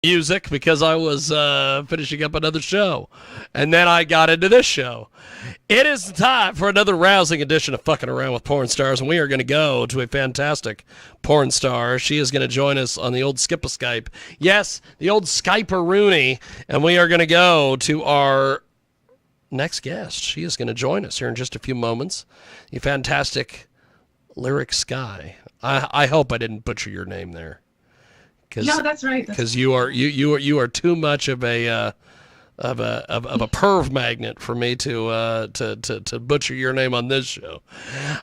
music because I was finishing up another show. And then I got into this show. It is time for another rousing edition of Fucking Around with Porn Stars, and we are going to go to a fantastic porn star. She is going to join us on the old Skip-a-Skype. Yes, the old Skype-a-Rooney, and we are going to go to our next guest. She is going to join us here in just a few moments. The fantastic Lyric Sky. I hope I didn't butcher your name there. No, that's right. Because you are too much of a perv magnet for me to butcher your name on this show.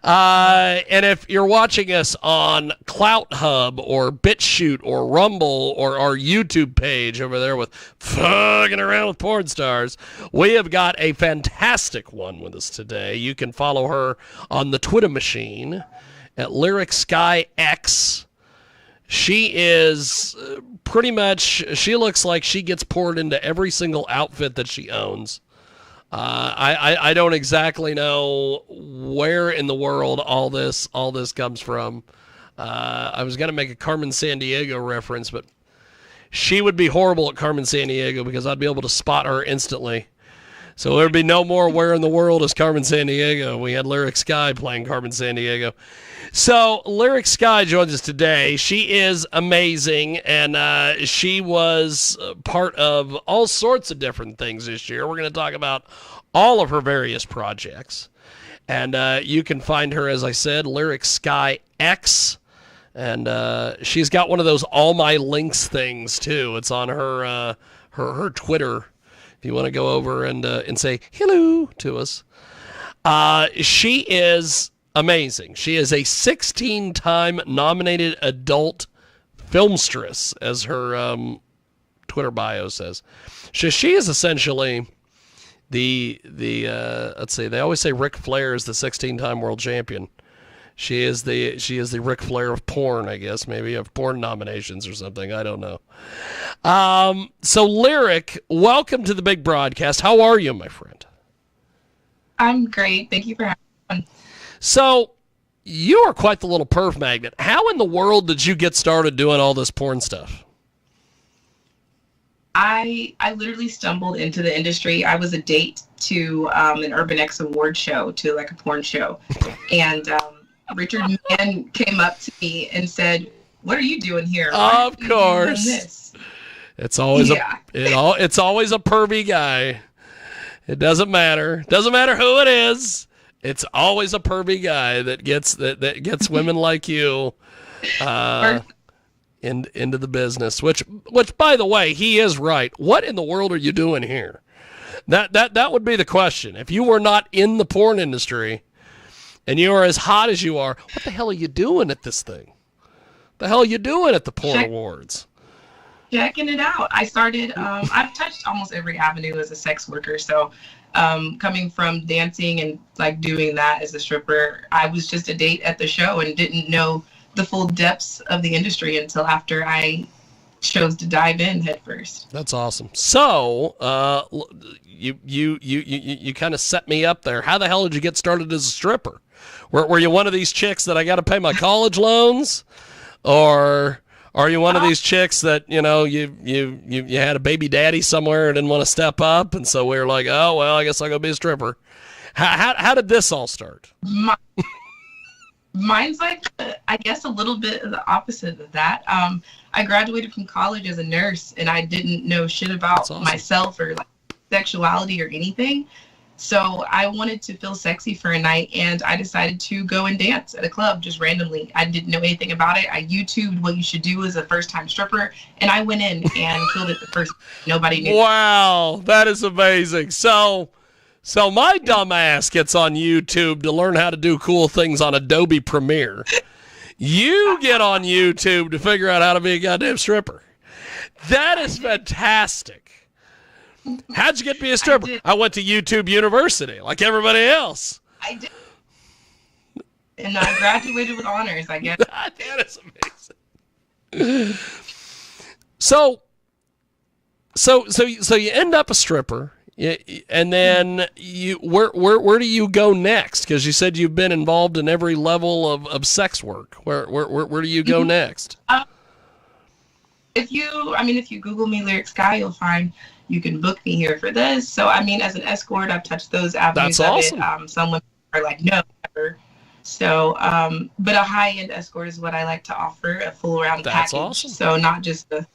And if you're watching us on Clout Hub or BitChute or Rumble or our YouTube page over there with Fucking Around with Porn Stars, we have got a fantastic one with us today. You can follow her on the Twitter machine at Lyric Sky X. She is pretty much, she looks like she gets poured into every single outfit that she owns. I don't exactly know where in the world all this comes from. I was going to make a Carmen Sandiego reference, but she would be horrible at Carmen Sandiego because I'd be able to spot her instantly. So there'd be no more where in the world is Carmen Sandiego. We had Lyric Sky playing Carmen Sandiego. So Lyric Sky joins us today. She is amazing, and she was part of all sorts of different things this year. We're going to talk about all of her various projects. And you can find her, as I said, Lyric Sky X. And she's got one of those All My Links things, too. It's on her Twitter. If you want to go over and say hello to us. She is amazing. She is a 16-time nominated adult filmstress, as her Twitter bio says. She is essentially the let's see, they always say Ric Flair is the 16-time world champion. She is the Ric Flair of porn, I guess, maybe of porn nominations or something. I don't know. So Lyric, welcome to the big broadcast. How are you, my friend? I'm great. Thank you for having me. So you are quite the little perv magnet. How in the world did you get started doing all this porn stuff? I literally stumbled into the industry. I was a date to an Urban X award show, to like a porn show. And Richard Mann came up to me and said, "What are you doing here?" Of course. It's always it's always a pervy guy. It doesn't matter. Doesn't matter who it is. It's always a pervy guy that gets women like you into the business. Which by the way, he is right. What in the world are you doing here? That would be the question. If you were not in the porn industry and you are as hot as you are, what the hell are you doing at this thing? The hell are you doing at the porn awards? Checking it out. I started, I've touched almost every avenue as a sex worker. So coming from dancing and like doing that as a stripper, I was just a date at the show and didn't know the full depths of the industry until after I chose to dive in head first. That's awesome. So you kind of set me up there. How the hell did you get started as a stripper? Were you one of these chicks that I got to pay my college loans, or are you one of these chicks that you had a baby daddy somewhere and didn't want to step up, and so we were like, oh well, I guess I'll go be a stripper? How did this all start? Mine's like, I guess a little bit of the opposite of that. I graduated from college as a nurse, and I didn't know shit about myself or like sexuality or anything. So I wanted to feel sexy for a night, and I decided to go and dance at a club just randomly. I didn't know anything about it. I YouTubed what you should do as a first-time stripper, and I went in and killed it the first. Nobody knew. Wow, that is amazing. So my dumb ass gets on YouTube to learn how to do cool things on Adobe Premiere. You get on YouTube to figure out how to be a goddamn stripper. That is fantastic. How'd you get to be a stripper? I went to YouTube University like everybody else. I did. And I graduated with honors, I guess. That is amazing. So you end up a stripper, and then where do you go next? Because you said you've been involved in every level of sex work. Where do you go next? if you Google me, Lyric Sky, you'll find you can book me here for this. So, I mean, as an escort, I've touched those avenues That's awesome. of it. Some women are like, no, never. So, but a high-end escort is what I like to offer, a full-round package. Awesome. So not just a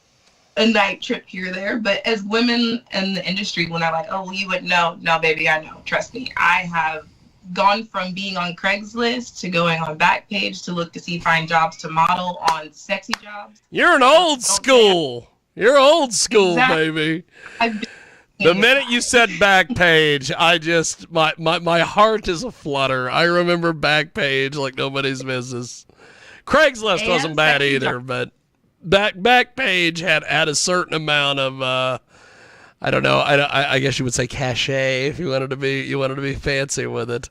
night trip here or there, but as women in the industry, when they're like, oh, well, you wouldn't know. No, baby, I know. Trust me. I have gone from being on Craigslist to going on Backpage to look to see find jobs to model on sexy jobs. You're an old school. You're old school, Exactly. baby. The minute you said Backpage, I just my heart is aflutter. I remember Backpage like nobody's business. Craigslist wasn't bad either, but Backpage had a certain amount of I don't know. I guess you would say cachet if you wanted to be fancy with it.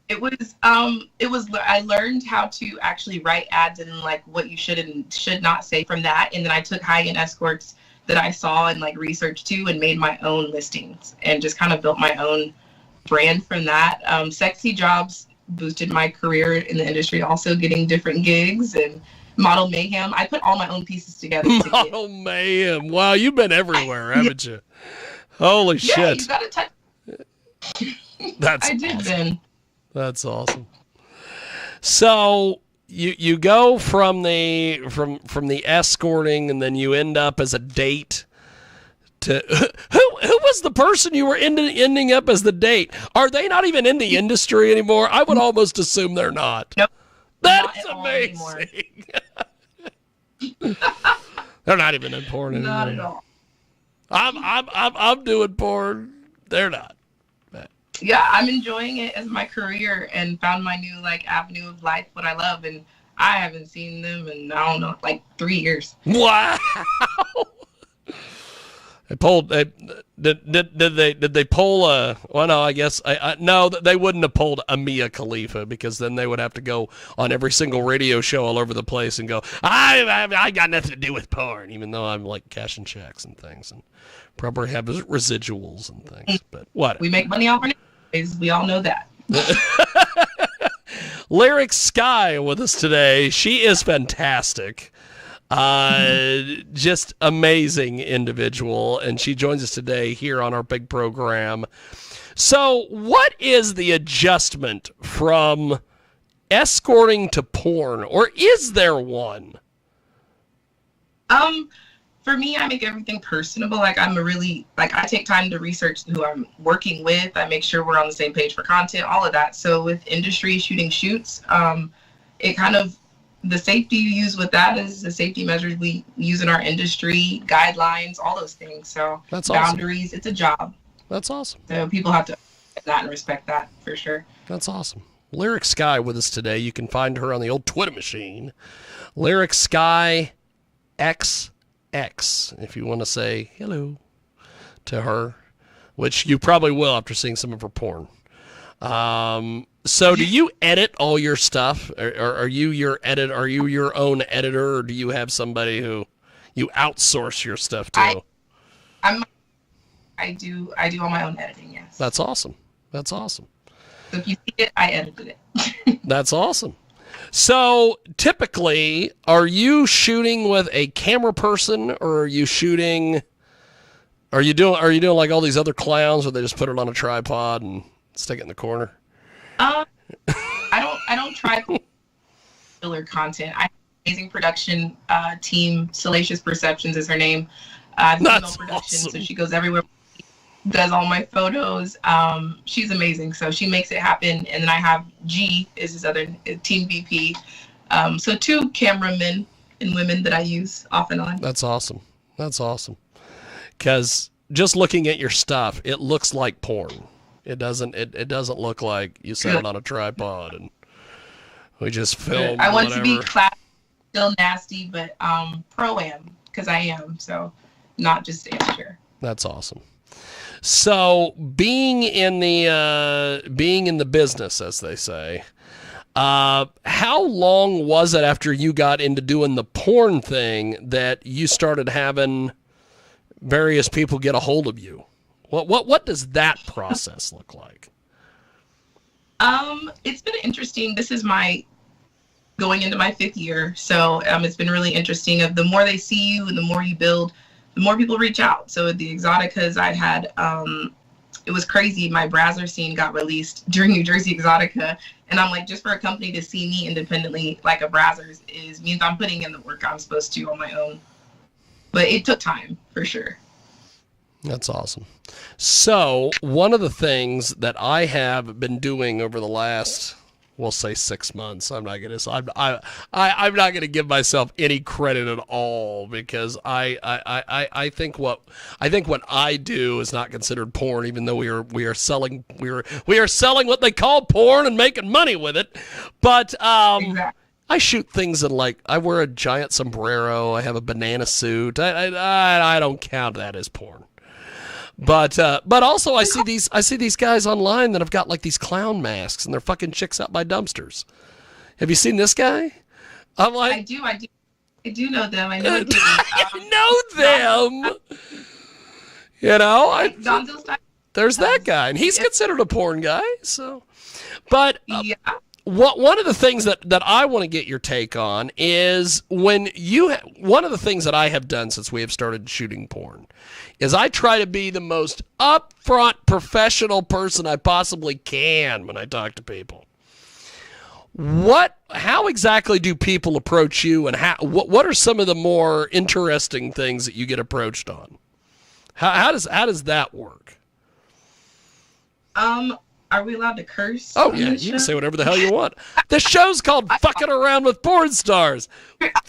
It was I learned how to actually write ads and like what you should and should not say from that, and then I took high-end escorts that I saw and like researched too and made my own listings and just kind of built my own brand from that. Sexy jobs boosted my career in the industry, also getting different gigs and Model Mayhem. I put all my own pieces together. Model Mayhem. Wow, you've been everywhere, haven't you? Holy shit. Yeah, you gotta touch. That's I did awesome. then. That's awesome. So you go from the escorting, and then you end up as a date. To who was the person you were ending up as the date? Are they not even in the industry anymore? I would almost assume they're not. Nope. That's amazing. They're not even in porn anymore. Not at all. I'm doing porn. They're not. Yeah, I'm enjoying it as my career and found my new like avenue of life, what I love, and I haven't seen them in I don't know, like 3 years. Wow. They pulled. Did they pull a? Well, no, I guess no. They wouldn't have pulled a Mia Khalifa, because then they would have to go on every single radio show all over the place and go, I got nothing to do with porn, even though I'm like cashing checks and things and probably have residuals and things. But what? We make money off our name. We all know that. Lyric Sky with us today. She is fantastic. Just amazing individual, and she joins us today here on our big program. So what is the adjustment from escorting to porn, or is there one? For me, I make everything personable. Like I take time to research who I'm working with. I make sure we're on the same page for content, all of that. So with industry shooting shoots, it kind of, the safety you use with that is the safety measures we use in our industry, guidelines, all those things. So that's boundaries, awesome. It's a job. That's awesome. So people have to that and respect that for sure. That's awesome. Lyric Sky with us today. You can find her on the old Twitter machine. Lyric Sky XX, if you want to say hello to her, which you probably will after seeing some of her porn. So do you edit all your stuff? Or are you your edit? Are you your own editor, or do you have somebody who you outsource your stuff to? I do all my own editing, yes. That's awesome. That's awesome. So if you see it, I edited it. That's awesome. So typically, are you shooting with a camera person, or are you shooting? Are you doing like all these other clowns where they just put it on a tripod and stick it in the corner? I don't try filler content. I have an amazing production team. Salacious Perceptions is her name. That's production, awesome. So she goes everywhere, does all my photos. She's amazing. So she makes it happen. And then I have G is his other team VP. So 2 cameramen and women that I use off and on. That's awesome. That's awesome. Because just looking at your stuff, it looks like porn. It doesn't look like you set it on a tripod and we just film. I want whatever. to be classy, still nasty, but pro-am, because I am, so not just amateur. That's awesome. So being in the business, as they say, how long was it after you got into doing the porn thing that you started having various people get a hold of you? What does that process look like? It's been interesting. This is my going into my 5th year. So it's been really interesting. The more they see you and the more you build, the more people reach out. So the Exoticas I had, it was crazy. My Browser scene got released during New Jersey Exotica. And I'm like, just for a company to see me independently, like a Brazzers, means I'm putting in the work I'm supposed to on my own. But it took time, for sure. That's awesome. So one of the things that I have been doing over the last, we'll say 6 months, I'm not going to give myself any credit at all, because I think what I do is not considered porn, even though we are selling what they call porn and making money with it. But Exactly. I shoot things in, like, I wear a giant sombrero, I have a banana suit. I don't count that as porn. But also I see these guys online that have got like these clown masks and they're fucking chicks out by dumpsters. Have you seen this guy? I'm like, I do know them. I know them. I know them. You know, there's that guy, and he's considered a porn guy. So, but yeah. One of the things that I want to get your take on is one of the things that I have done since we have started shooting porn is I try to be the most upfront professional person I possibly can when I talk to people. How exactly do people approach you, and what are some of the more interesting things that you get approached on? How does that work? Are we allowed to curse? Oh, yeah, you can say whatever the hell you want. The show's called Fucking Around with Porn Stars.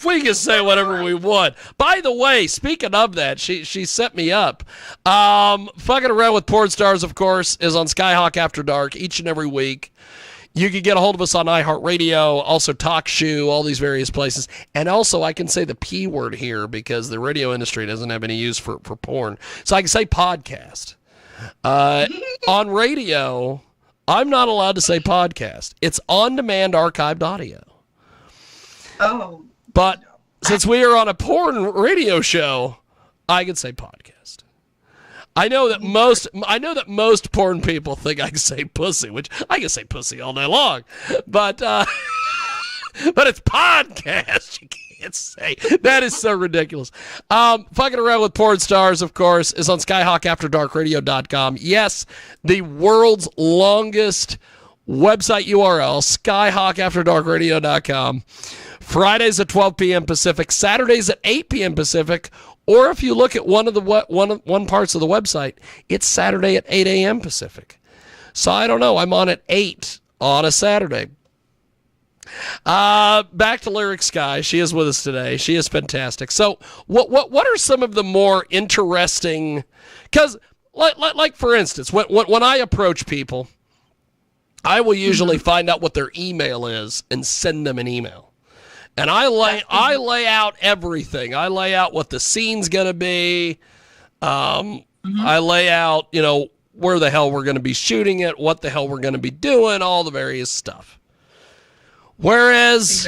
We can say whatever we want. By the way, speaking of that, she set me up. Fucking Around with Porn Stars, of course, is on Skyhawk After Dark each and every week. You can get a hold of us on iHeartRadio, also TalkShoe, all these various places. And also, I can say the P word here because the radio industry doesn't have any use for porn. So I can say podcast. On radio, I'm not allowed to say podcast. It's on-demand archived audio. Oh. But since we are on a porn radio show, I can say podcast. I know that most porn people think I can say pussy, which I can say pussy all day long. But but it's podcast. You can't say. That is so ridiculous. Fucking Around with Porn Stars, of course, is on SkyhawkAfterDarkRadio.com. Yes, the world's longest website URL, SkyhawkAfterDarkRadio.com. Fridays at 12 p.m. Pacific, Saturdays at 8 p.m. Pacific, or if you look at one parts of the website, it's Saturday at 8 a.m. Pacific. So I don't know. I'm on at 8 on a Saturday. Back to Lyric Sky. She is with us today. She is fantastic. So what are some of the more interesting, because like for instance, when I approach people, I will usually find out what their email is and send them an email. And I lay out everything. I lay out what the scene's going to be. I lay out, where the hell we're going to be shooting it, what the hell we're going to be doing, all the various stuff. Whereas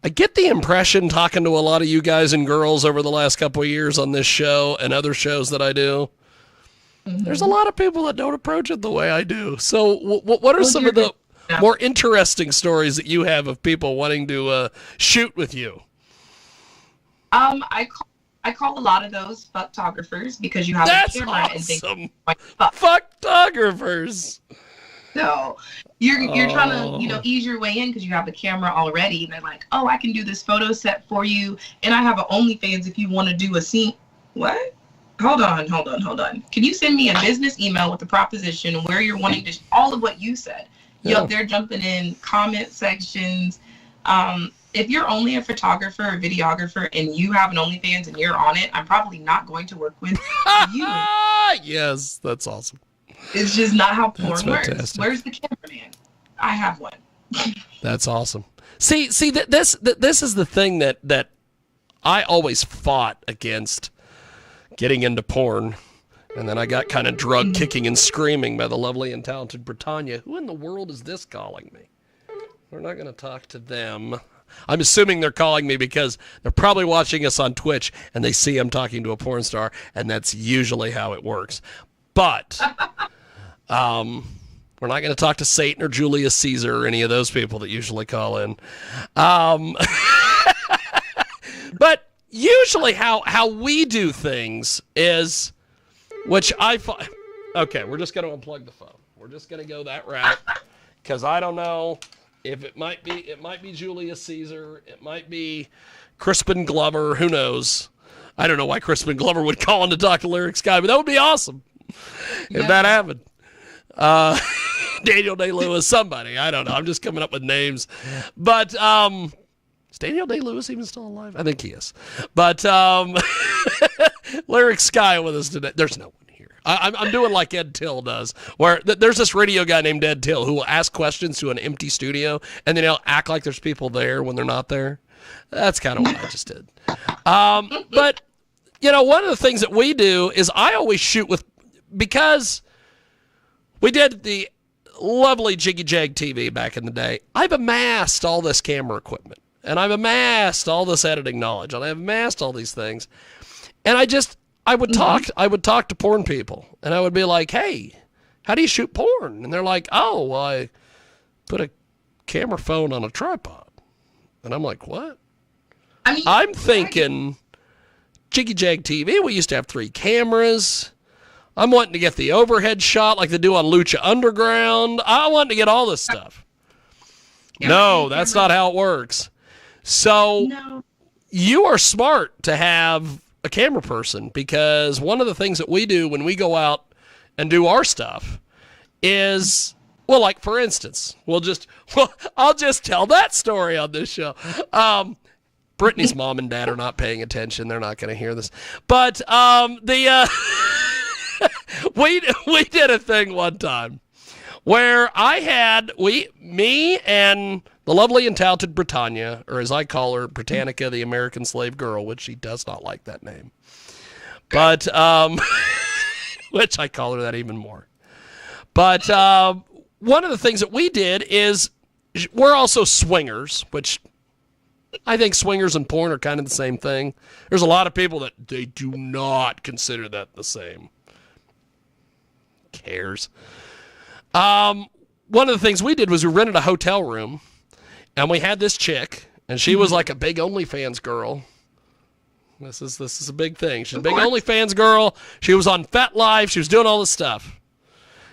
I get the impression, talking to a lot of you guys and girls over the last couple of years on this show and other shows that I do, there's a lot of people that don't approach it the way I do. So what are some of the more interesting stories that you have of people wanting to shoot with you? I call a lot of those fucktographers because you have a camera and think fucktographers. So you're trying to ease your way in because you have a camera already, and they're like, oh, I can do this photo set for you, and I have an OnlyFans if you want to do a scene. What? Hold on. Can you send me a business email with the proposition where you're wanting to all of what you said? Yeah. They're jumping in comment sections. If you're only a photographer or videographer and you have an OnlyFans and you're on it, I'm probably not going to work with you. Yes, that's awesome. It's just not how porn works. Where's the cameraman? I have one. That's awesome. See, this is the thing that I always fought against getting into porn. And then I got kind of drugged kicking and screaming by the lovely and talented Britannia. Who in the world is this calling me? We're not going to talk to them. I'm assuming they're calling me because they're probably watching us on Twitch and they see I'm talking to a porn star, and that's usually how it works. But We're not going to talk to Satan or Julius Caesar or any of those people that usually call in. But usually how we do things is, which I find, okay, we're just going to unplug the phone. We're just going to go that route because I don't know if it might be Julius Caesar. It might be Crispin Glover. Who knows? I don't know why Crispin Glover would call in to talk to Lyric Sky, but that would be awesome if that happened. Daniel Day-Lewis, somebody. I don't know. I'm just coming up with names. But is Daniel Day-Lewis even still alive? I think he is. But Lyric Sky with us today. There's no one here. I'm doing like Ed Till does, where there's this radio guy named Ed Till who will ask questions to an empty studio, and then he'll act like there's people there when they're not there. That's kind of what I just did. But, one of the things that we do is I always shoot with, because we did the lovely Jiggy Jag TV back in the day. I've amassed all this camera equipment, and I've amassed all this editing knowledge, and I've amassed all these things. And I would talk to porn people, and I would be like, hey, how do you shoot porn? And they're like, oh, well, I put a camera phone on a tripod. And I'm like, what? I'm thinking Jiggy Jag TV, we used to have 3 cameras. I'm wanting to get the overhead shot like they do on Lucha Underground. I want to get all this stuff. No, that's not how it works. So you are smart to have a camera person, because one of the things that we do when we go out and do our stuff is, well, like for instance, I'll just tell that story on this show. Brittany's mom and dad are not paying attention. They're not going to hear this. But we did a thing one time where me and the lovely and talented Britannia, or as I call her, Britannica, the American slave girl, which she does not like that name. But, which I call her that even more. But one of the things that we did is we're also swingers, which I think swingers and porn are kind of the same thing. There's a lot of people that they do not consider that the same. Cares. One of the things we did was we rented a hotel room, and we had this chick, and she was like a big OnlyFans girl. This is a big thing. She's a big OnlyFans girl. She was on FetLife. She was doing all this stuff.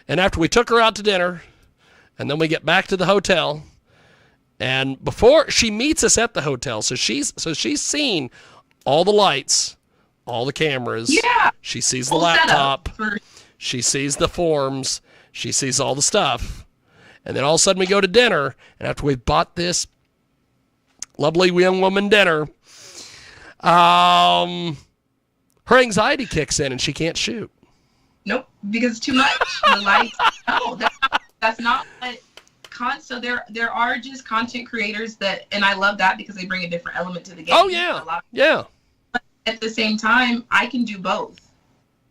And after we took her out to dinner, and then we get back to the hotel, and before she meets us at the hotel, so she's seen all the lights, all the cameras. Yeah. She sees the laptop. She sees the forms. She sees all the stuff. And then all of a sudden we go to dinner, and after we've bought this lovely young woman dinner, her anxiety kicks in and she can't shoot. Nope, because it's too much. The lights. No, that's not what. So there are just content creators that, and I love that because they bring a different element to the game. Oh yeah, yeah. But at the same time, I can do both.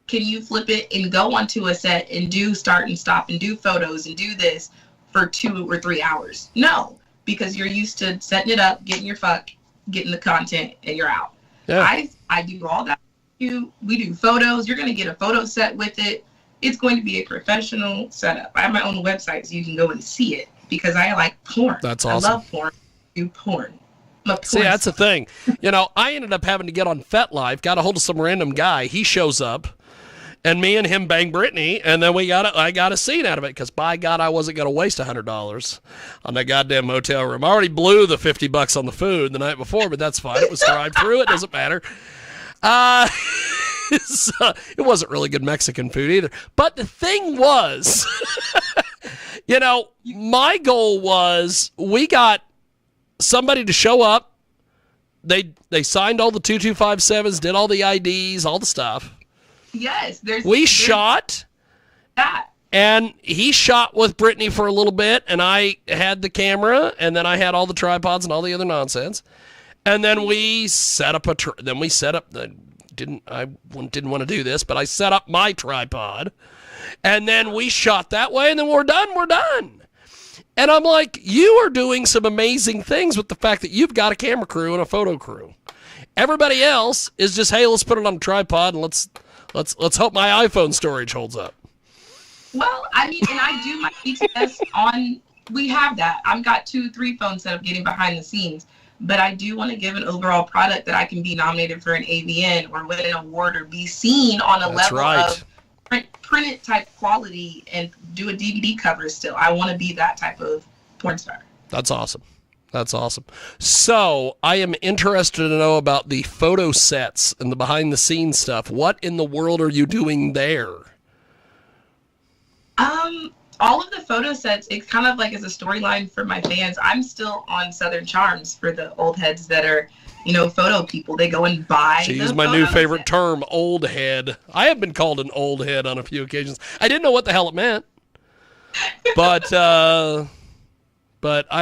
Can you flip it and go onto a set and do start and stop and do photos and do this for 2 or 3 hours? No, because you're used to setting it up, getting your fuck, getting the content, and you're out. Yeah. I do all that. We do photos. You're going to get a photo set with it. It's going to be a professional setup. I have my own website, so you can go and see it, because I like porn. That's awesome. I love porn. I do porn. See, that's the thing. I ended up having to get on FetLife, got a hold of some random guy. He shows up, and me and him bang Brittany, and then I got a scene out of it, because by God, I wasn't going to waste $100 on that goddamn hotel room. I already blew the $50 on the food the night before, but that's fine. It was drive-through. It doesn't matter. It wasn't really good Mexican food either. But the thing was, my goal was we got somebody to show up. They signed all the 2257s, did all the IDs, all the stuff. Yes. We shot. That. And he shot with Brittany for a little bit, and I had the camera, and then I had all the tripods and all the other nonsense. And then we set up I didn't want to do this, but I set up my tripod, and then we shot that way, and then we're done. And I'm like, you are doing some amazing things with the fact that you've got a camera crew and a photo crew. Everybody else is just, hey, let's put it on a tripod, and let's hope my iPhone storage holds up. Well, I mean, and I do my BTS on, we have that. I've got 2, 3 phones set up getting behind the scenes, but I do want to give an overall product that I can be nominated for an AVN or win an award or be seen on a level of printed type quality and do a DVD cover still. I want to be that type of porn star. That's awesome. That's awesome. So I am interested to know about the photo sets and the behind the scenes stuff. What in the world are you doing there? All of the photo sets, it's kind of like as a storyline for my fans. I'm still on Southern Charms for the old heads that are, photo people. They go and buy. She used my new favorite term, old head. I have been called an old head on a few occasions. I didn't know what the hell it meant. But I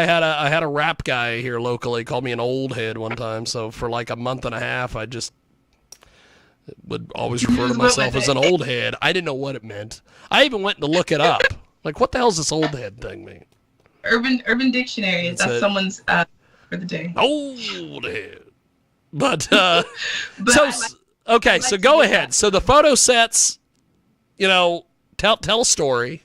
had a rap guy here locally call me an old head one time. So for like a month and a half, I just would always refer to myself as an old head. I didn't know what it meant. I even went to look it up. Like, what the hell does this old head thing mean? Urban Dictionary. That's someone's for the day. Old head. But so go ahead. So the photo sets, tell a story.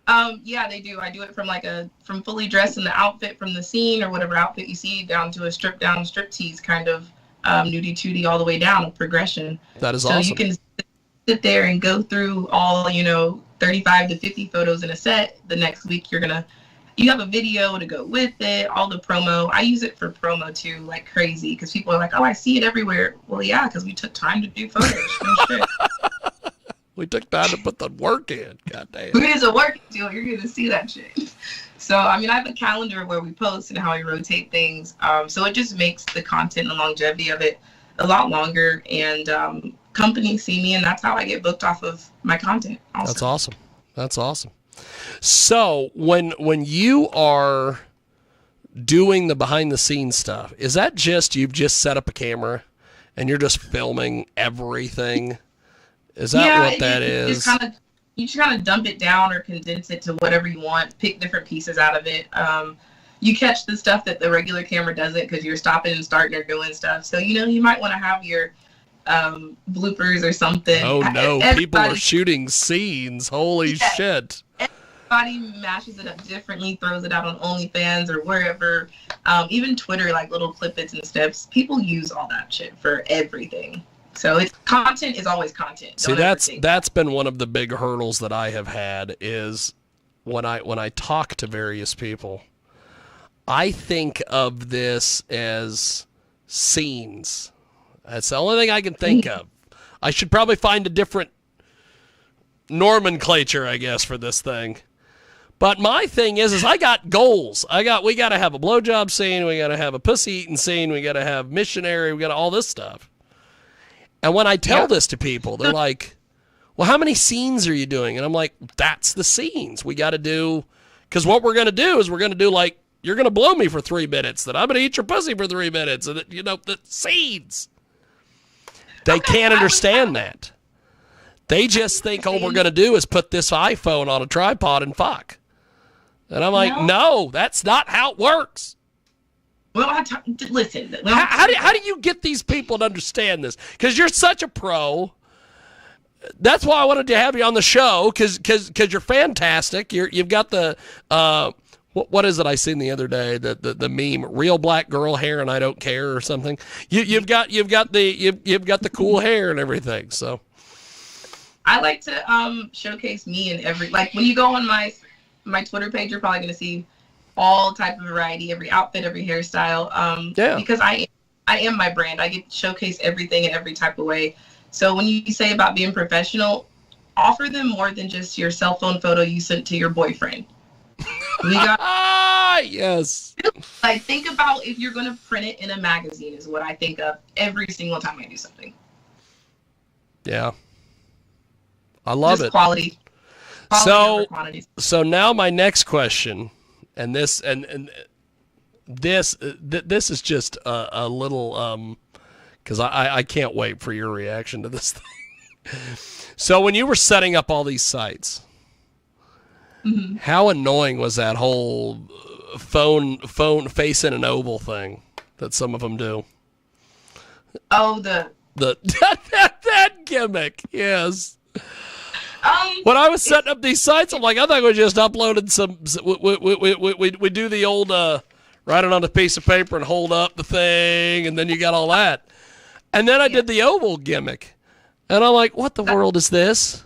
Yeah, they do. I do it from fully dressed in the outfit from the scene or whatever outfit you see down to a stripped down striptease kind of nudie tootie all the way down, a progression. That is awesome. So you can sit there and go through all, 35 to 50 photos in a set. The next week you have a video to go with it, all the promo. I use it for promo too, like crazy, because people are like, oh, I see it everywhere. Well, yeah, because we took time to do photos. We took time to put the work in. God damn. It is a work deal. You're going to see that shit. So, I have a calendar where we post and how we rotate things. So it just makes the content and longevity of it a lot longer. And companies see me, and that's how I get booked off of my content also. That's awesome. So when you are doing the behind the scenes stuff, is that just you've just set up a camera and you're just filming everything? Is that what that is? You just kind of dump it down or condense it to whatever you want, pick different pieces out of it. You catch the stuff that the regular camera doesn't because you're stopping and starting or doing stuff. So, you might want to have your bloopers or something. Oh, no. People are shooting scenes. Holy shit. Everybody mashes it up differently, throws it out on OnlyFans or wherever. Even Twitter, like little clip-its and steps. People use all that shit for everything. So content is always content. See, that's been one of the big hurdles that I have had is when I talk to various people, I think of this as scenes. That's the only thing I can think of. I should probably find a different nomenclature, I guess, for this thing. But my thing is I got goals. We got to have a blowjob scene. We got to have a pussy eating scene. We got to have missionary. We got all this stuff. And when I tell this to people, they're like, well, how many scenes are you doing? And I'm like, that's the scenes we got to do. Because what we're going to do is we're going to do like, you're going to blow me for 3 minutes, then I'm going to eat your pussy for 3 minutes. And, the scenes. They can't understand that. They just think all we're going to do is put this iPhone on a tripod and fuck. And I'm like, no, that's not how it works. Well, listen. How do you get these people to understand this? Because you're such a pro. That's why I wanted to have you on the show, because you're fantastic. You've got the what is it I seen the other day, the meme, real black girl hair and I don't care or something. You've got the cool hair and everything. So I like to showcase me in every, like when you go on my Twitter page, you're probably gonna see all type of variety, every outfit, every hairstyle. Because I am my brand. I get to showcase everything in every type of way. So when you say about being professional, offer them more than just your cell phone photo you sent to your boyfriend. Yes. Like, think about if you're going to print it in a magazine is what I think of every single time I do something. Yeah. I love just it. Quality so now my next question, and this is just a little because I can't wait for your reaction to this thing. So when you were setting up all these sites, how annoying was that whole phone face in an oval thing that some of them do? Oh, that gimmick, yes. When I was setting up these sites, I'm like, I thought we just uploaded some. We do the old write it on a piece of paper and hold up the thing, and then you got all that. And then I did the oval gimmick, and I'm like, what the world is this?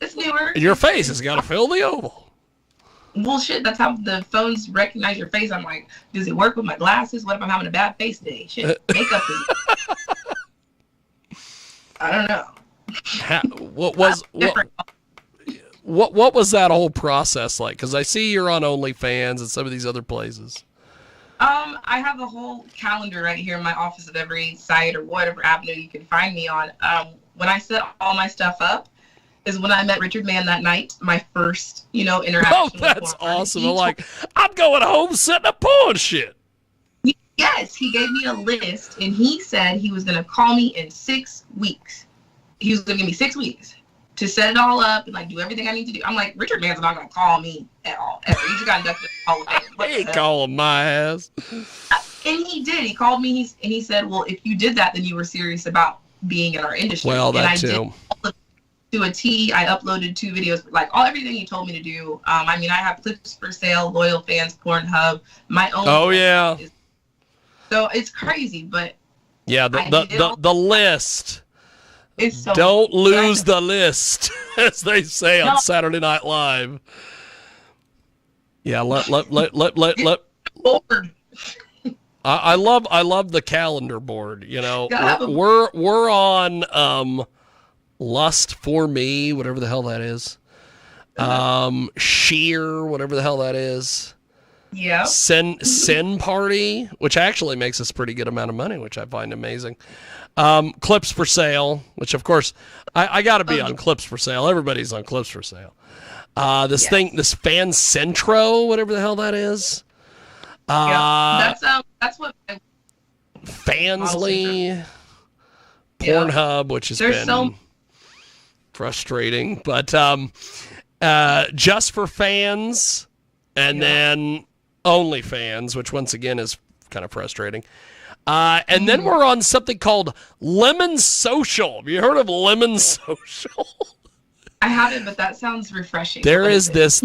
It's newer. And your face has got to fill the oval. Bullshit. That's how the phones recognize your face. I'm like, does it work with my glasses? What if I'm having a bad face day? Shit, makeup is. I don't know. What was that whole process like? Because I see you're on OnlyFans and some of these other places. I have a whole calendar right here in my office of every site or whatever avenue you can find me on. When I set all my stuff up is when I met Richard Mann that night, my first, interaction. Oh, that's awesome. I'm going home setting up porn shit. Yes, he gave me a list, and he said he was going to call me in 6 weeks. He was going to give me 6 weeks to set it all up and do everything I need to do. I'm like, Richard Mann's not going to call me at all. Ever. He just got inducted in the Hall of Fame. He ain't calling my ass. And he did. He called me, and he said, well, if you did that, then you were serious about being in our industry. Well, that and I too. Did to a T. I uploaded 2 videos, everything he told me to do. I have clips for sale, loyal fans, Pornhub, my own. Oh, yeah. So it's crazy, but yeah, the list. It's so don't lose the list, as they say on Saturday Night Live. Yeah, let. I love the calendar board. We're on Lust for Me, whatever the hell that is. Sheer, whatever the hell that is. Yeah. Sin Party, which actually makes us a pretty good amount of money, which I find amazing. Clips for Sale, which of course I got to be on Clips for Sale. Everybody's on Clips for Sale. This Fan Centro, whatever the hell that is. That's what Fansly, Pornhub, which has been frustrating, but Just for Fans, and then OnlyFans, which once again is kind of frustrating. And then we're on something called Lemon Social. Have you heard of Lemon Social? I haven't, but that sounds refreshing. There is this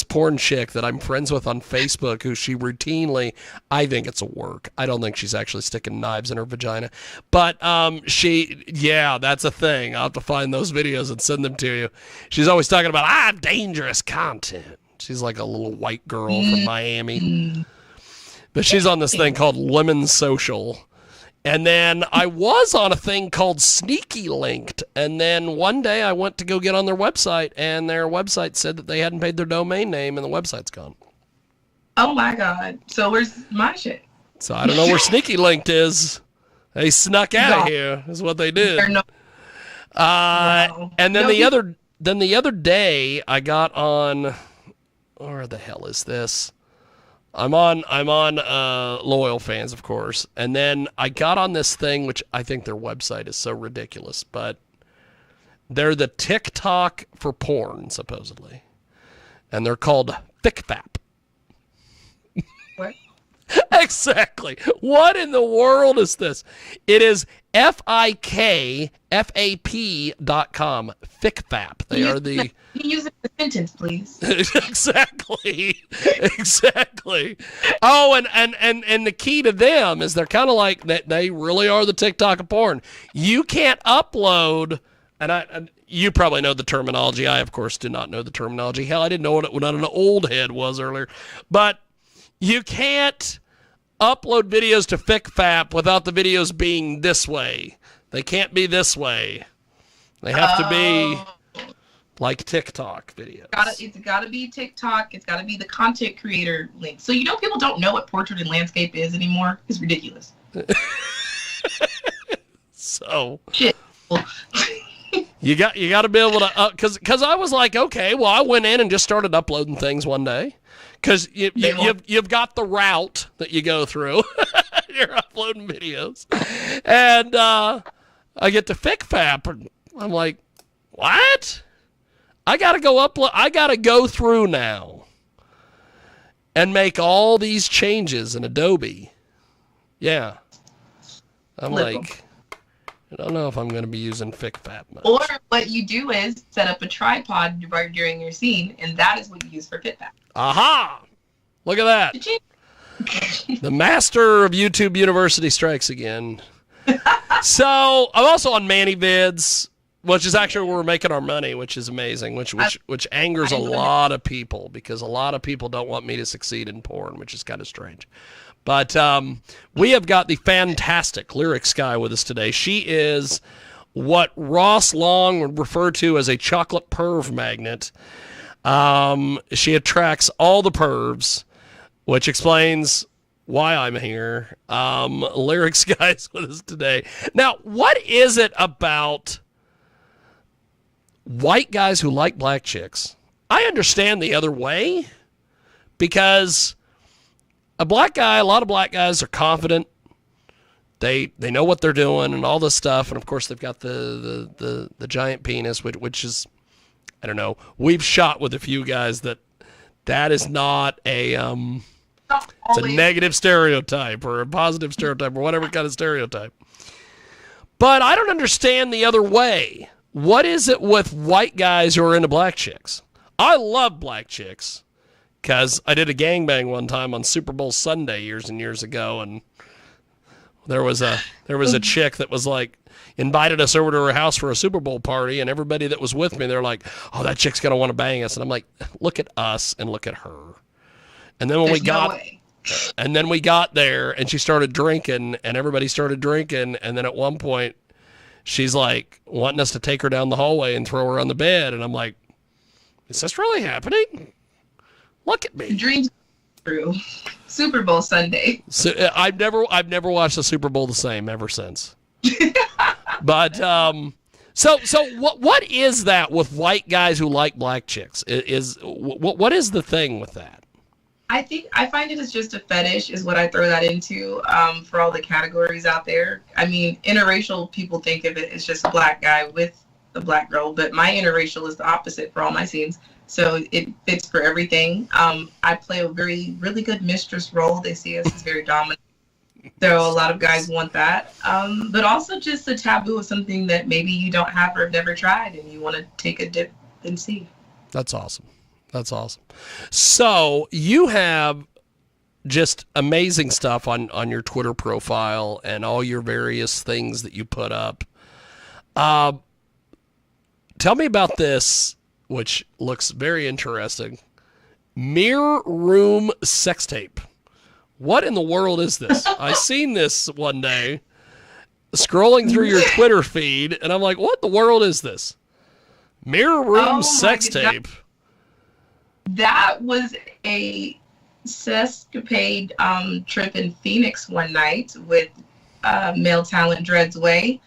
porn chick that I'm friends with on Facebook who she routinely, I think it's a work. I don't think she's actually sticking knives in her vagina. But that's a thing. I'll have to find those videos and send them to you. She's always talking about, dangerous content. She's like a little white girl from Miami. But she's on this thing called Lemon Social. And then I was on a thing called Sneaky Linked. And then one day I went to go get on their website, and their website said that they hadn't paid their domain name, and the website's gone. Oh, my God. So where's my shit? So I don't know where Sneaky Linked is. They snuck out of here, is what they did. And then the other day I got on... Where the hell is this? I'm on Loyal Fans, of course. And then I got on this thing, which I think their website is so ridiculous, but they're the TikTok for porn, supposedly. And they're called FICFAP. What? Exactly. What in the world is this? It is FIKFAP.com. FICFAP. They are the... Can you use it in a sentence, please? Exactly. Oh, and the key to them is they're kind of like that. They really are the TikTok of porn. You can't upload, and you probably know the terminology. I, of course, did not know the terminology. Hell, I didn't know what an old head was earlier. But you can't upload videos to FICFAP without the videos being this way. They can't be this way. They have to be... like TikTok videos. It's got to be TikTok. It's got to be the content creator link. So people don't know what portrait and landscape is anymore. It's ridiculous. So shit. you got to be able to because I was like, okay, well, I went in and just started uploading things one day because you've got the route that you go through. You're uploading videos, and I get to FICFAP, and I'm like, what? I gotta go through now and make all these changes in Adobe. Yeah. I'm like, I don't know if I'm going to be using Fic Fat much. Or what you do is set up a tripod during your scene, and that is what you use for Fit Fat. Aha! Look at that. The master of YouTube University strikes again. So I'm also on Manny Vids, which is actually where we're making our money, which is amazing, which angers a lot of people, because a lot of people don't want me to succeed in porn, which is kind of strange. But we have got the fantastic Lyric Sky with us today. She is what Ross Long would refer to as a chocolate perv magnet. She attracts all the pervs, which explains why I'm here. Lyric Sky is with us today. Now, what is it about white guys who like black chicks? I understand the other way, because a lot of black guys are confident. They know what they're doing and all this stuff, and of course they've got the giant penis, which is, I don't know. We've shot with a few guys that is not a it's a negative stereotype or a positive stereotype or whatever kind of stereotype. But I don't understand the other way. What is it with white guys who are into black chicks? I love black chicks, because I did a gangbang one time on Super Bowl Sunday years and years ago, and there was a chick that was like, invited us over to her house for a Super Bowl party, and everybody that was with me, they're like, "Oh, that chick's gonna want to bang us," and I'm like, "Look at us and look at her." And then when we got there, and she started drinking, and everybody started drinking, and then at one point, she's like wanting us to take her down the hallway and throw her on the bed, and I'm like, "Is this really happening? Look at me." Dreams true. Super Bowl Sunday. So I've never watched the Super Bowl the same ever since. But so what is that with white guys who like black chicks? What is the thing with that? I find it as just a fetish is what I throw that into, for all the categories out there. I mean, interracial people think of it as just a black guy with a black girl, but my interracial is the opposite for all my scenes. So it fits for everything. I play a really good mistress role. They see us as very dominant. So a lot of guys want that. But also just a taboo of something that maybe you don't have or have never tried, and you want to take a dip and see. That's awesome. That's awesome. So you have just amazing stuff on your Twitter profile and all your various things that you put up. Tell me about this, which looks very interesting. Mirror room sex tape. What in the world is this? I seen this one day scrolling through your Twitter feed, and I'm like, what in the world is this? Mirror room sex tape. That was a sescapade trip in Phoenix one night with male talent Dreads Way.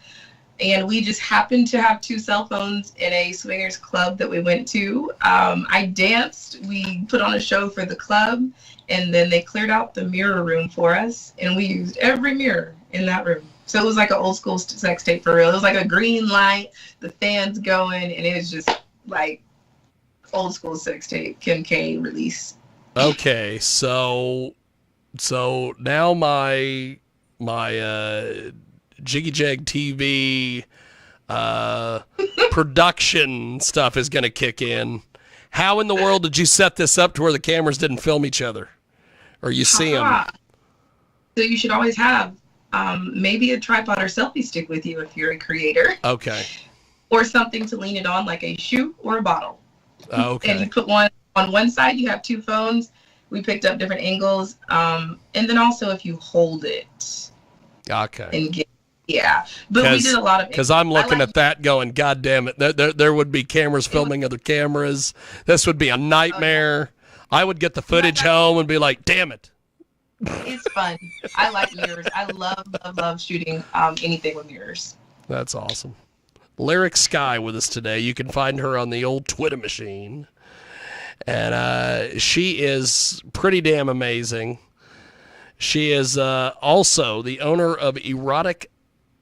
And we just happened to have two cell phones in a swingers club that we went to. I danced, we put on a show for the club, and then they cleared out the mirror room for us, and we used every mirror in that room. So it was like an old school sex tape for real. It was like a green light, the fans going, and it was just like old school sex tape, Kim K release. Okay, so now my Jiggy Jag TV production stuff is going to kick in. How in the world did you set this up to where the cameras didn't film each other, or you see them? So you should always have maybe a tripod or selfie stick with you if you're a creator. Okay. Or something to lean it on, like a shoe or a bottle. Okay. And you put one on one side, you have two phones. We picked up different angles. And then also if you hold it. Okay. And yeah. But we did a lot of... Because I'm looking at that going, God damn it. There would be cameras filming other cameras. This would be a nightmare. I would get the footage home and be like, damn it. It's fun. I like mirrors. I love shooting anything with mirrors. That's awesome. Lyric Sky with us today. You can find her on the old Twitter machine. And she is pretty damn amazing. She is also the owner of Erotic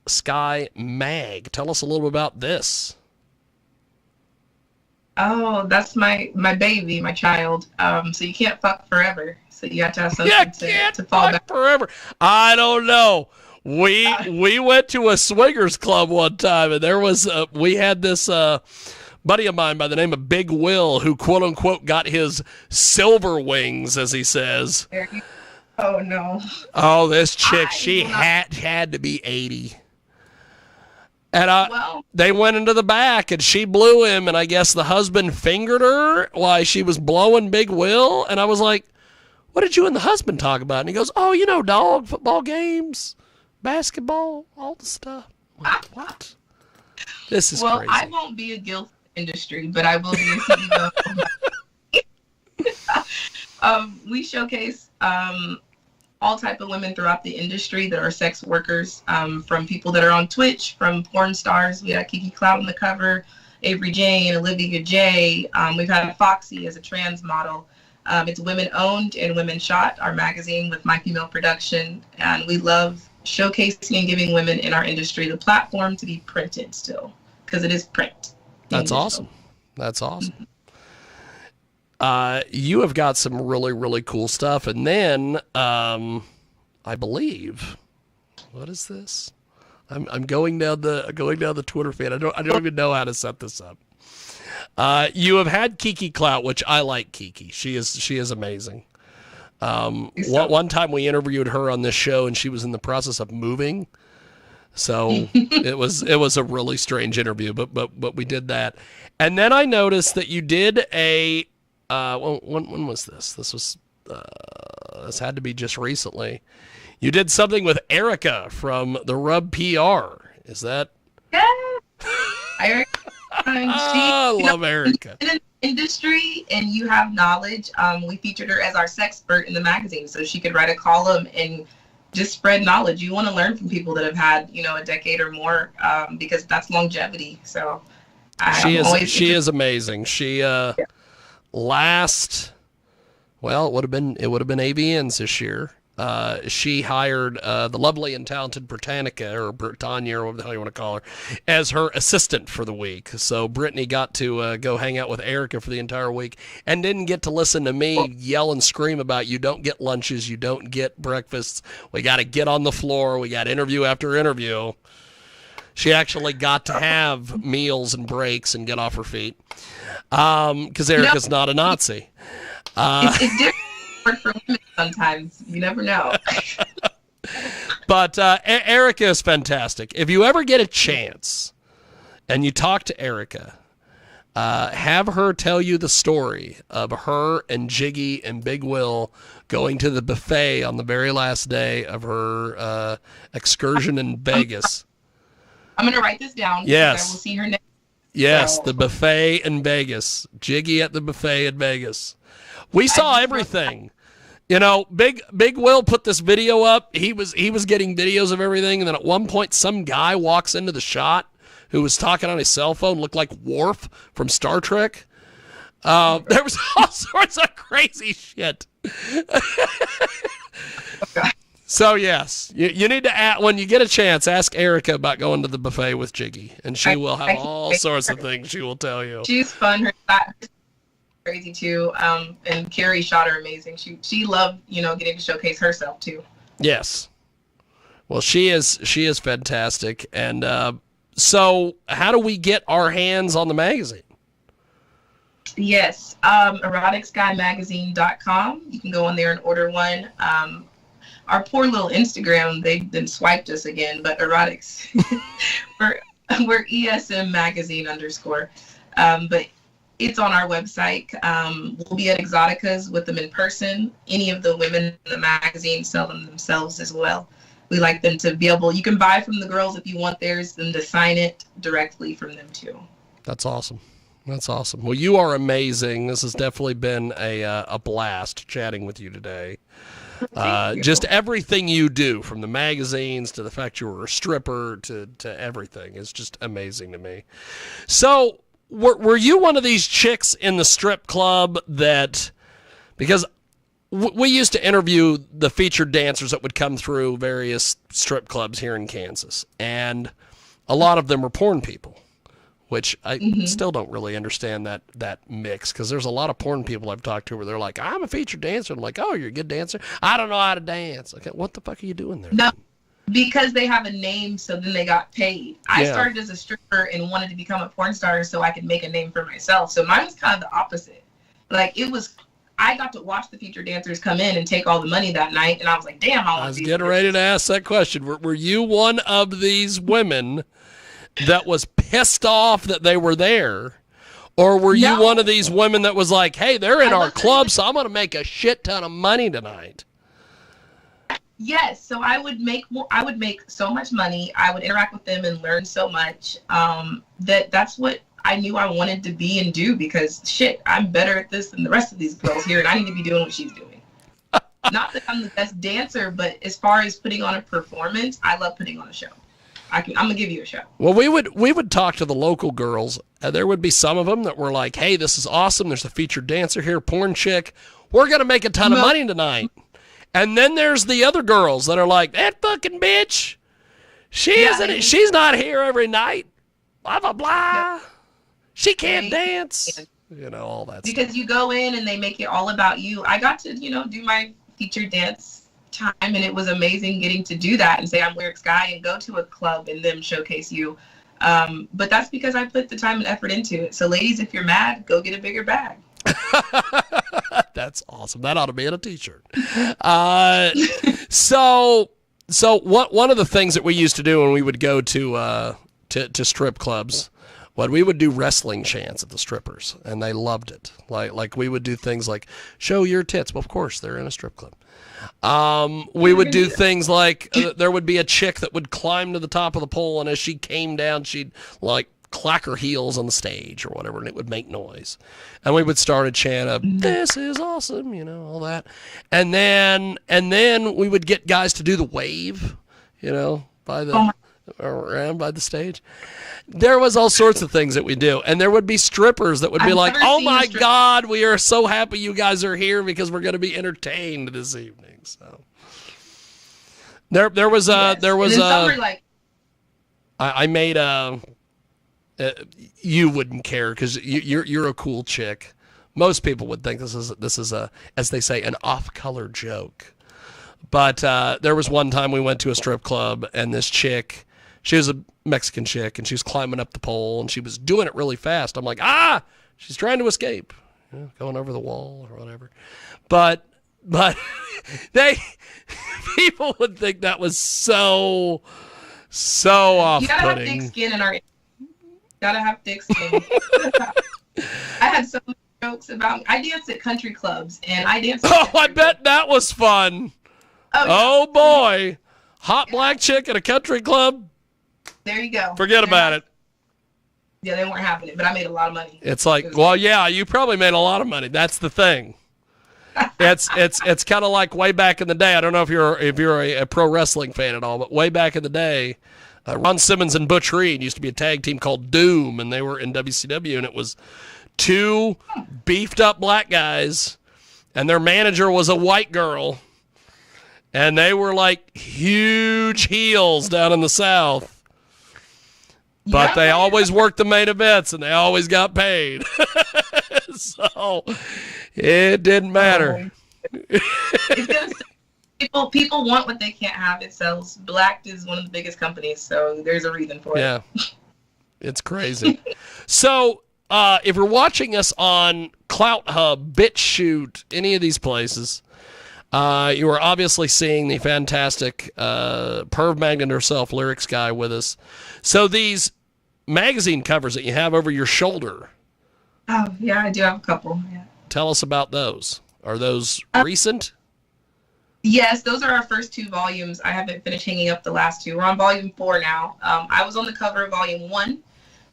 Sky Mag. Tell us a little bit about this. Oh, that's my baby, my child. So you can't fuck forever. So you have to have something to fall back forever. I don't know. We went to a swingers club one time, and there was we had this buddy of mine by the name of Big Will, who quote unquote got his silver wings, as he says. Oh no! Oh, this chick, she had to be 80. And they went into the back, and she blew him, and I guess the husband fingered her while she was blowing Big Will. And I was like, what did you and the husband talk about? And he goes, oh, dog, football games, basketball, all the stuff. I'm like, what? This is crazy. I won't be a guilt industry, but I will be a CEO. We showcase all type of women throughout the industry that are sex workers, from people that are on Twitch, from porn stars. We had Kiki Clout on the cover, Avery Jane, Olivia J. We've had Foxy as a trans model. It's women owned and women shot, our magazine with My Female Production. And we love showcasing and giving women in our industry the platform to be printed still, because it is print. That's awesome. That's awesome. You have got some really, really cool stuff. And then, I believe, what is this? I'm going down the Twitter feed. I don't even know how to set this up. You have had Kiki Clout, which I like Kiki. She is amazing. One time we interviewed her on this show, and she was in the process of moving. So it was a really strange interview, but we did that. And then I noticed that you did a when was this? This had to be just recently. You did something with Erica from the Rub PR. Is that? Yeah. Erica. I love Erica. In the industry, and you have knowledge. We featured her as our sexpert in the magazine, so she could write a column and just spread knowledge. You want to learn from people that have had, a decade or more, because that's longevity. So she is amazing. She last, well, it would have been AVNs this year. She hired the lovely and talented Britannica, or Britannia, or whatever the hell you want to call her, as her assistant for the week. So Brittany got to go hang out with Erica for the entire week and didn't get to listen to me yell and scream about, you don't get lunches, you don't get breakfasts, we got to get on the floor, we got interview after interview. She actually got to have meals and breaks and get off her feet, because Erica's not a Nazi. It's different for women sometimes. You never know. But Erica is fantastic. If you ever get a chance and you talk to Erica, have her tell you the story of her and Jiggy and Big Will going to the buffet on the very last day of her excursion in Vegas. I'm going to write this down. Yes. I will see her next. Yes, so. The buffet in Vegas. Jiggy at the buffet in Vegas. We saw everything. Big Will put this video up. He was getting videos of everything, and then at one point some guy walks into the shot who was talking on his cell phone, looked like Worf from Star Trek. There was all sorts of crazy shit. So yes, you need to when you get a chance, ask Erica about going to the buffet with Jiggy, and she will have all sorts of things she will tell you. She's fun. Her crazy too. And Carrie shot her amazing. She loved, getting to showcase herself too. Yes. Well, she is fantastic. And so how do we get our hands on the magazine? Yes. eroticskyMagazine.com. You can go on there and order one. Our poor little Instagram, they then swiped us again, but erotics. we're ESM magazine _. But it's on our website. We'll be at Exotica's with them in person. Any of the women in the magazine sell them themselves as well. We like them to be able, you can buy from the girls if you want theirs, then to sign it directly from them too. That's awesome. That's awesome. Well, you are amazing. This has definitely been a blast chatting with you today. Just everything you do, from the magazines to the fact you were a stripper to everything, is just amazing to me. So were you one of these chicks in the strip club that, because we used to interview the featured dancers that would come through various strip clubs here in Kansas, and a lot of them were porn people, which I still don't really understand that mix, because there's a lot of porn people I've talked to where they're like, I'm a featured dancer. I'm like, oh, you're a good dancer? I don't know how to dance. Okay, what the fuck are you doing there? No, Because they have a name, so then they got paid. I started as a stripper and wanted to become a porn star so I could make a name for myself. So mine was kind of the opposite. Like, I got to watch the featured dancers come in and take all the money that night, and I was like, damn, I was getting ready to ask that question. Were you one of these women that was pissed off that they were there? Or were you one of these women that was like, hey, they're in our club, so I'm going to make a shit ton of money tonight? Yes, so I would make so much money. I would interact with them and learn so much that's what I knew I wanted to be and do, because shit, I'm better at this than the rest of these girls here, and I need to be doing what she's doing. Not that I'm the best dancer, but as far as putting on a performance, I love putting on a show. I'm gonna give you a show. Well, we would talk to the local girls, and there would be some of them that were like, hey, this is awesome. There's a featured dancer here, porn chick. We're gonna make a ton of money tonight. And then there's the other girls that are like, that fucking bitch, she's not here every night. Blah, blah, blah. Yep. She can't dance. You know, all that because stuff. You go in and they make it all about you. I got to, do my featured dance time, and it was amazing getting to do that and say I'm Lyrics Guy and go to a club and them showcase you. But that's because I put the time and effort into it. So ladies, if you're mad, go get a bigger bag. That's awesome. That ought to be in a t-shirt. So one of the things that we used to do when we would go to strip clubs, we would do wrestling chants at the strippers, and they loved it. Like we would do things like show your tits. Well, of course they're in a strip club. We would do things like there would be a chick that would climb to the top of the pole, and as she came down, she'd like clack her heels on the stage or whatever, and it would make noise. And we would start a chant of, this is awesome, all that. And then we would get guys to do the wave, around by the stage. There was all sorts of things that we do. And there would be strippers that would be like, oh my God, we are so happy you guys are here because we're going to be entertained this evening. So there was I made you wouldn't care because you're a cool chick. Most people would think this is a, as they say, an off-color joke. But there was one time we went to a strip club, and this chick, she was a Mexican chick, and she was climbing up the pole, and she was doing it really fast. I'm like, she's trying to escape, going over the wall or whatever. But people would think that was so off-putting. You gotta have thick skin in our. Gotta have thick skin. I had so many jokes about. I danced at country clubs, and I danced. I bet that was fun. Oh boy, hot black chick at a country club. There you go. Forget about it. Yeah, they weren't having it, but I made a lot of money. It's like, well, yeah, you probably made a lot of money. That's the thing. It's kind of like way back in the day. I don't know if you're a pro wrestling fan at all, but way back in the day. Ron Simmons and Butch Reed used to be a tag team called Doom, and they were in WCW, and it was two beefed up black guys, and their manager was a white girl, and they were like huge heels down in the South, but they always worked the main events, and they always got paid. So it didn't matter. People want what they can't have. It sells. Blacked is one of the biggest companies, so there's a reason for it. Yeah, it's crazy. So if you're watching us on Clout Hub, BitChute, any of these places, you are obviously seeing the fantastic perv magnet herself, Lyrics Guy, with us. So these magazine covers that you have over your shoulder. Oh, yeah, I do have a couple. Yeah. Tell us about those. Are those recent? Yes, those are our first two volumes. I haven't finished hanging up the last two. We're on volume 4 now. I was on the cover of volume 1.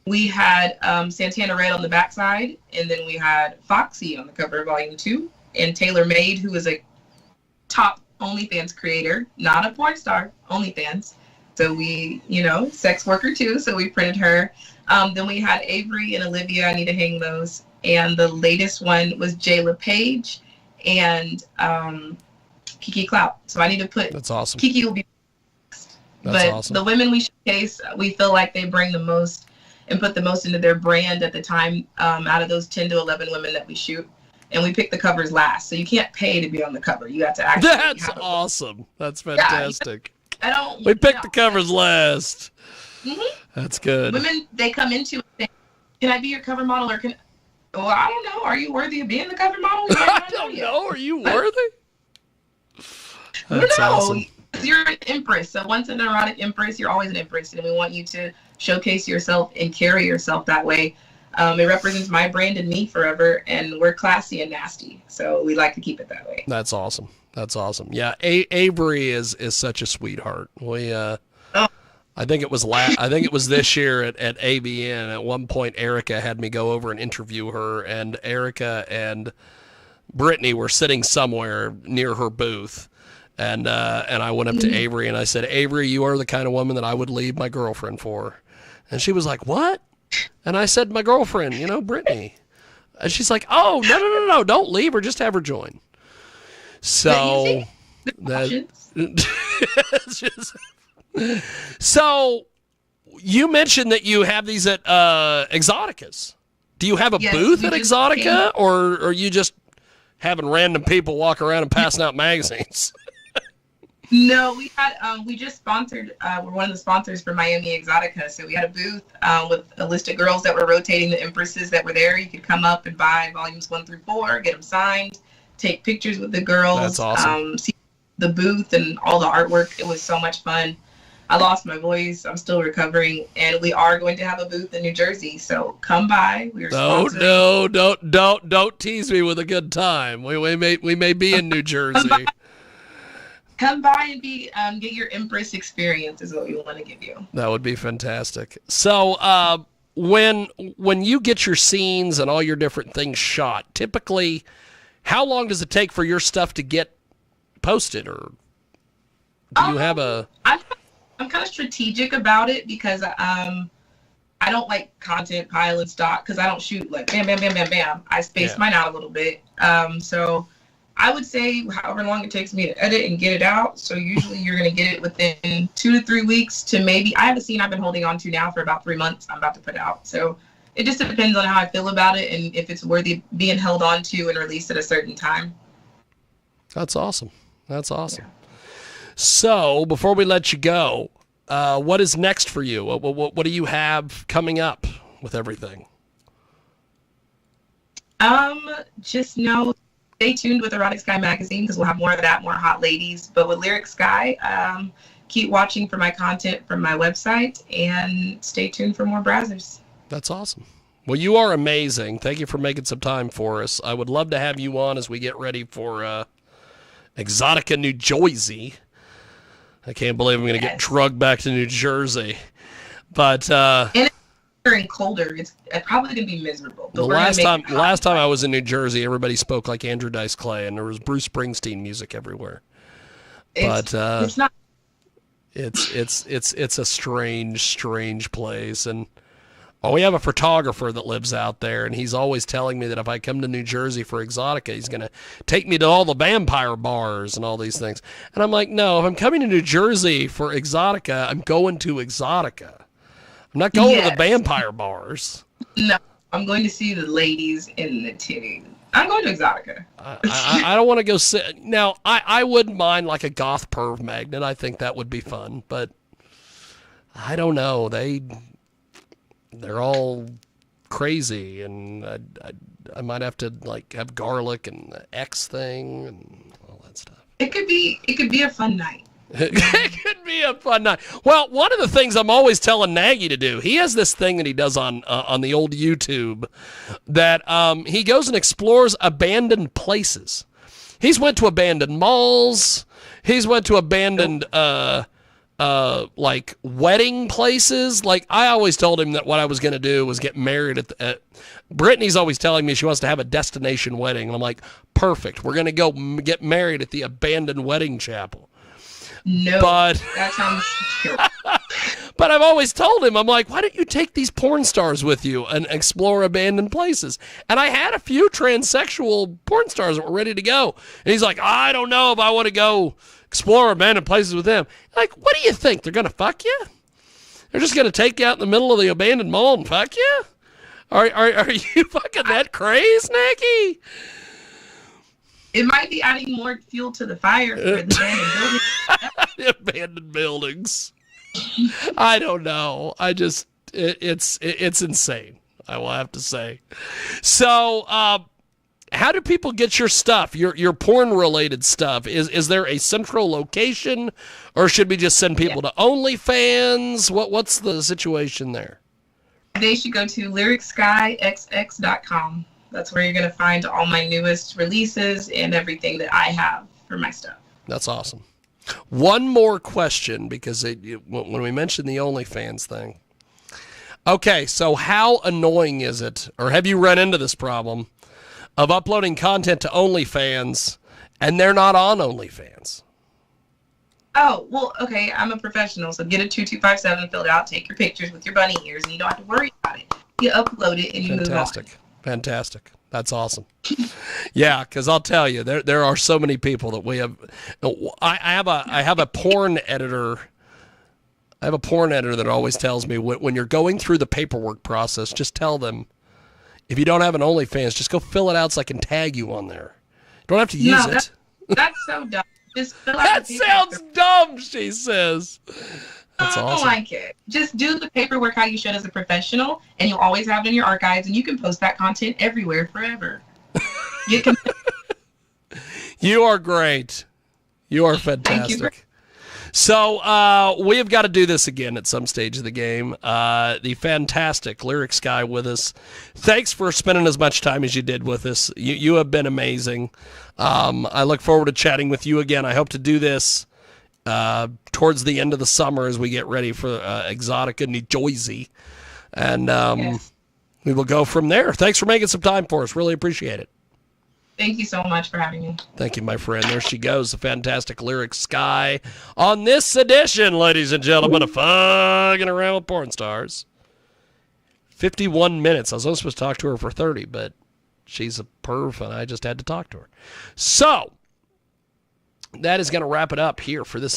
We had Santana Red on the backside, and then we had Foxy on the cover of volume 2, and Taylor Made, who is a top OnlyFans creator, not a porn star, OnlyFans. So we, sex worker too, so we printed her. Then we had Avery and Olivia. I need to hang those. And the latest one was Jayla Page and Kiki Clout. So I need to put. That's awesome. Kiki will be next. But awesome. The women we showcase, we feel like they bring the most and put the most into their brand at the time out of those 10 to 11 women that we shoot. And we pick the covers last. So you can't pay to be on the cover. You have to actually. That's awesome. That's fantastic. I don't. We picked the covers last. Mm-hmm. That's good. Women, they come into it saying, can I be your cover model, or well, I don't know. Are you worthy of being the cover model? I don't know. Are you worthy? That's awesome. You're an empress. So once an erotic empress, you're always an empress. And we want you to showcase yourself and carry yourself that way. It represents my brand and me forever. And we're classy and nasty. So we like to keep it that way. That's awesome. That's awesome. Yeah, Avery is such a sweetheart. We I think it was this year at ABN. At one point, Erica had me go over and interview her, and Erica and Brittany were sitting somewhere near her booth, and I went up to Avery and I said, "Avery, you are the kind of woman that I would leave my girlfriend for," and she was like, "What?" And I said, "My girlfriend, Brittany," and she's like, "Oh, no, don't leave her, just have her join." So So you mentioned that you have these at Exoticas. Do you have a booth at Exotica, or are you just having random people walk around and passing out magazines? No, we just sponsored. We're one of the sponsors for Miami Exotica. So we had a booth with a list of girls that were rotating the empresses that were there. You could come up and buy volumes 1 through 4, get them signed, take pictures with the girls. That's awesome. See the booth and all the artwork. It was so much fun. I lost my voice. I'm still recovering, and we are going to have a booth in New Jersey. So come by. We are sponsored. No, don't tease me with a good time. We may be in New Jersey. Come by and get your Empress experience is what we want to give you. That would be fantastic. So when you get your scenes and all your different things shot, typically, how long does it take for your stuff to get posted, or do you have a? I'm kind of strategic about it because I don't like content pile and stock because I don't shoot like bam, bam, bam, bam, bam. I space mine out a little bit. So I would say however long it takes me to edit and get it out. So usually you're going to get it within 2 to 3 weeks to maybe, I have a scene I've been holding on to now for about 3 months. I'm about to put out. So it just depends on how I feel about it and if it's worthy being held on to and released at a certain time. That's awesome. That's awesome. Yeah. So before we let you go, what is next for you? What do you have coming up with everything? Just know, stay tuned with Erotic Sky magazine because we'll have more of that, more hot ladies. But with Lyric Sky, keep watching for my content from my website and stay tuned for more browsers. That's awesome. Well, you are amazing. Thank you for making some time for us. I would love to have you on as we get ready for Exotica, New Jersey. I can't believe I'm going to get drugged back to New Jersey. But and it's getting colder. It's probably going to be miserable. The last time I was in New Jersey, everybody spoke like Andrew Dice Clay, and there was Bruce Springsteen music everywhere. It's not. It's a strange place, and we have a photographer that lives out there, and he's always telling me that if I come to New Jersey for Exotica, he's going to take me to all the vampire bars and all these things. And I'm like, no, if I'm coming to New Jersey for Exotica, I'm going to Exotica. I'm not going to the vampire bars. No, I'm going to see the ladies in the titties. I'm going to Exotica. I don't want to go sit. Now, I wouldn't mind like a goth perv magnet. I think that would be fun, but I don't know. They're all crazy, and I might have to like have garlic and the X thing and all that stuff. It could be a fun night. It could be a fun night. Well, one of the things I'm always telling Nagy to do, he has this thing that he does on the old YouTube that he goes and explores abandoned places. He's went to abandoned malls. He's went to abandoned like wedding places. Like I always told him that what I was going to do was get married at Brittany's always telling me she wants to have a destination wedding. And I'm like, perfect. We're going to go get married at the abandoned wedding chapel. No, but that sounds terrible. But I've always told him, I'm like, why don't you take these porn stars with you and explore abandoned places? And I had a few transsexual porn stars that were ready to go. And he's like, I don't know if I want to go explore abandoned places with them. Like, what do you think? They're going to fuck you? They're just going to take you out in the middle of the abandoned mall and fuck you? Are you fucking that crazy, Nicky? It might be adding more fuel to the fire for the abandoned building. The abandoned buildings. I don't know. It's insane, I will have to say. So, how do people get your stuff, your porn-related stuff? Is there a central location, or should we just send people to OnlyFans? What's the situation there? They should go to lyricskyxx.com. That's where you're going to find all my newest releases and everything that I have for my stuff. That's awesome. One more question, because when we mentioned the OnlyFans thing. Okay, so how annoying is it, or have you run into this problem, of uploading content to OnlyFans and they're not on OnlyFans? Oh, well, okay, I'm a professional, so get a 2257 filled out, take your pictures with your bunny ears, and you don't have to worry about it. You upload it and you move on. Fantastic. That's awesome. Yeah, because I'll tell you, there are so many people that we have. I have a porn editor. I have a porn editor that always tells me when you're going through the paperwork process, just tell them, if you don't have an OnlyFans, just go fill it out so I can tag you on there. You don't have to use it. That's so dumb. Just fill out that sounds dumb, she says. That's awesome. I don't like it. Just do the paperwork how you should as a professional, and you'll always have it in your archives, and you can post that content everywhere forever. You are great. You are fantastic. So we have got to do this again at some stage of the game. The fantastic Lyric Sky with us. Thanks for spending as much time as you did with us. You have been amazing. I look forward to chatting with you again. I hope to do this towards the end of the summer as we get ready for Exotica, New Jersey. And we will go from there. Thanks for making some time for us. Really appreciate it. Thank you so much for having me. Thank you, my friend. There she goes, the fantastic Lyric Sky, on this edition, ladies and gentlemen, of Fucking Around with Porn Stars. 51 minutes. I was only supposed to talk to her for 30, but she's a perv, and I just had to talk to her. So, that is going to wrap it up here for this